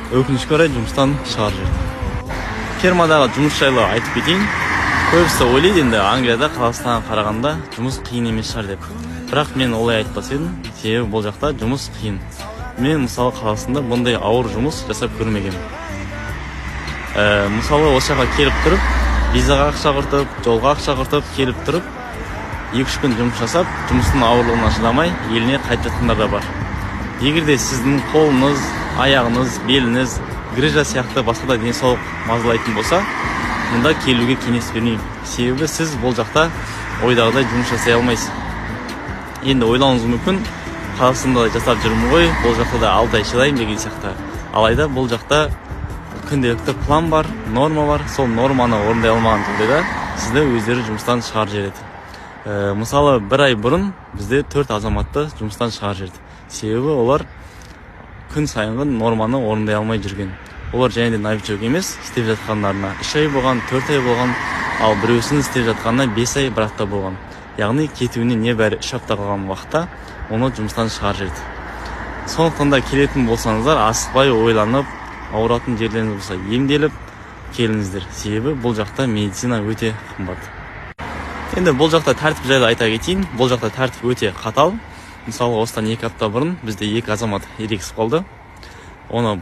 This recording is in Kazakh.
өкінішке орай жұмыстан шығарып жіберді. Фермадағы жұмыс жайлы айтып кетейін. Көбісі ойлайды енді Англияда Қазақстанға қарағанда жұмыс қиын емес шығар деп. Бірақ мен олай айтпас едім, себебі бұл жақта жұмыс қиын. Мен мысалы Қазақстанда бұндай ауыр жұмыс жасап көрмегенмін. Мысалы осы жаққа келіп тұрып, визаға ақша құртып, жолға ақша құртып, келіп тұрып, 2-3 күн жұмыс жасап, жұмыстың ауырлығына шыдамай, еліне қайтатындар да бар. Егер де сіздің қолыңыз, аяғыңыз, беліңіз, грыжа сияқты басқа да денсаулық мазалайтын болса, мұнда келуге кеңес бермеймін. Себебі сіз бұл жақта ойдағыдай жұмыс жасай алмайсыз. Енді ойлауыңыз мүмкін, Қазақстанда жасап жүрмін ғой, бұл жақта да 6 ай шыдаймын деген сияқты. Алайда бұл жақта күнделікті план бар, норма бар, сол норманы орындай алмаған жағдайда сізді өздері жұмыстан шығарып жібереді. Мысалы, 1 ай бұрын бізде 4 азаматты жұмыстан шығарып жіберді. Себебі олар күн сайынғы норманы орындай алмай жүрген. Олар және де новичок емес, істеп жатқандарына 3 ай болған, 4 ай болған, ал біреусінің істеп жатқанына 5 ай бір апта болған. Яғни кетуіне небәрі 3 апта қалған уақытта оны жұмыстан шығарып жіберді. Сондықтан да келетін болсаңыздар, асықпай ойланып, ауыратын жерлеріңіз болса емделіп келіңіздер. Себебі бұл жақта медицина өте қымбат. Енді бұл жақта тәртіп жайлы айта кетейін. Бұл жақта тәртіп өте қатал. Мысалы, осыдан 2 апта бұрын бізде 2 азамат ерегісіп қалды. Оны